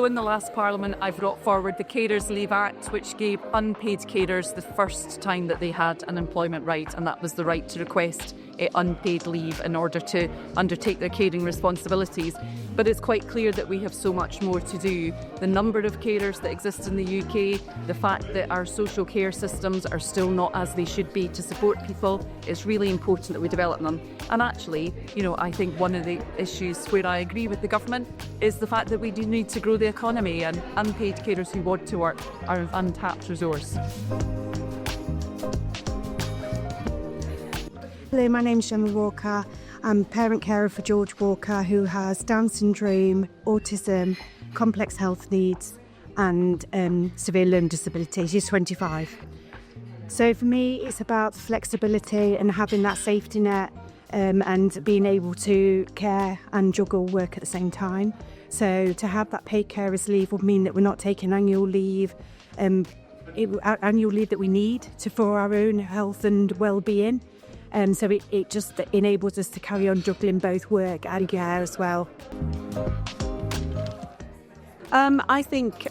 in the last Parliament, I brought forward the Carers Leave Act, which gave unpaid carers the first time that they had an employment right, and that was the right to request unpaid leave in order to undertake their caring responsibilities. But it's quite clear that we have so much more to do. The number of carers that exist in the UK, the fact that our social care systems are still not as they should be to support people, it's really important that we develop them. And actually, I think one of the issues where I agree with the government is the fact that we do need to grow the economy, and unpaid carers who want to work are an untapped resource. Hello, my name's Gemma Walker. I'm parent carer for George Walker, who has Down syndrome, autism, complex health needs and severe learning disabilities. He's 25. So for me, it's about flexibility and having that safety net and being able to care and juggle work at the same time. So to have that paid carers leave would mean that we're not taking annual leave that we need for our own health and well-being. So it just enables us to carry on juggling both work and care as well. I think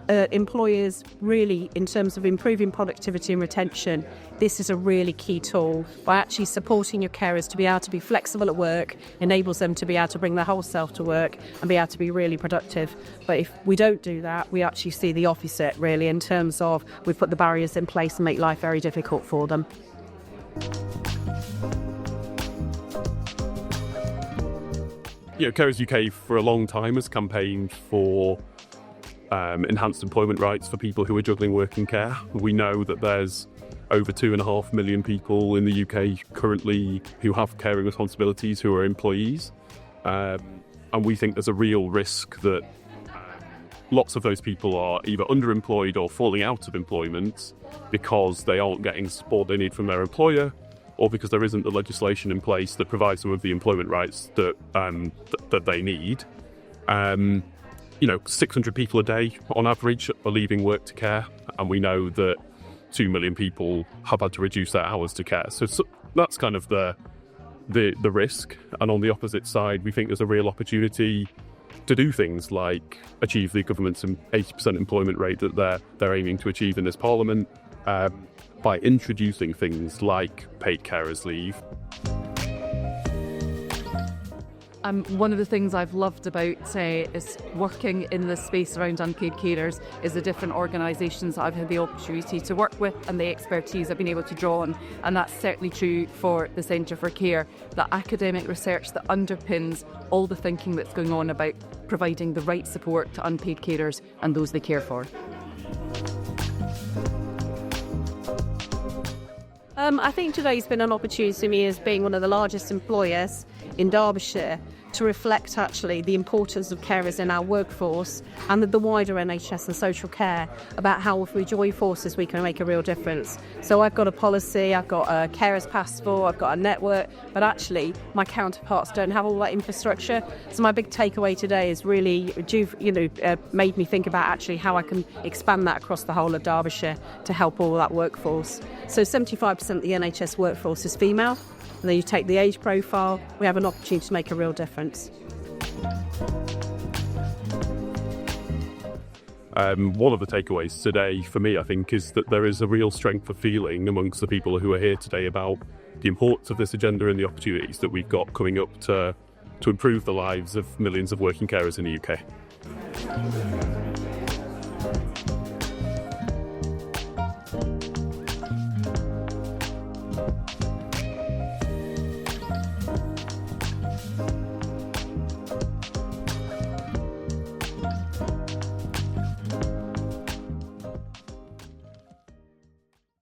employers really, in terms of improving productivity and retention, this is a really key tool. By actually supporting your carers to be able to be flexible at work, enables them to be able to bring their whole self to work and be able to be really productive. But if we don't do that, we actually see the opposite, really, in terms of we've put the barriers in place and make life very difficult for them. Carers UK for a long time has campaigned for enhanced employment rights for people who are juggling work and care. We know that there's over 2.5 million people in the UK currently who have caring responsibilities who are employees. And we think there's a real risk that lots of those people are either underemployed or falling out of employment because they aren't getting the support they need from their employer, or because there isn't the legislation in place that provides them with the employment rights that they need. 600 people a day on average are leaving work to care, and we know that 2 million people have had to reduce their hours to care. So that's kind of the risk. And on the opposite side, we think there's a real opportunity to do things like achieve the government's 80% employment rate that they're aiming to achieve in this Parliament, by introducing things like paid carers leave. One of the things I've loved about is working in this space around unpaid carers is the different organisations that I've had the opportunity to work with and the expertise I've been able to draw on. And that's certainly true for the Centre for Care, the academic research that underpins all the thinking that's going on about providing the right support to unpaid carers and those they care for. I think today's been an opportunity for me as being one of the largest employers in Derbyshire to reflect actually the importance of carers in our workforce and the wider NHS and social care about how if we join forces we can make a real difference. So I've got a policy, I've got a carers passport, I've got a network, but actually my counterparts don't have all that infrastructure. So my big takeaway today is really made me think about actually how I can expand that across the whole of Derbyshire to help all that workforce. So 75% of the NHS workforce is female. And then you take the age profile, we have an opportunity to make a real difference. One of the takeaways today for me, I think, is that there is a real strength of feeling amongst the people who are here today about the importance of this agenda and the opportunities that we've got coming up to improve the lives of millions of working carers in the UK.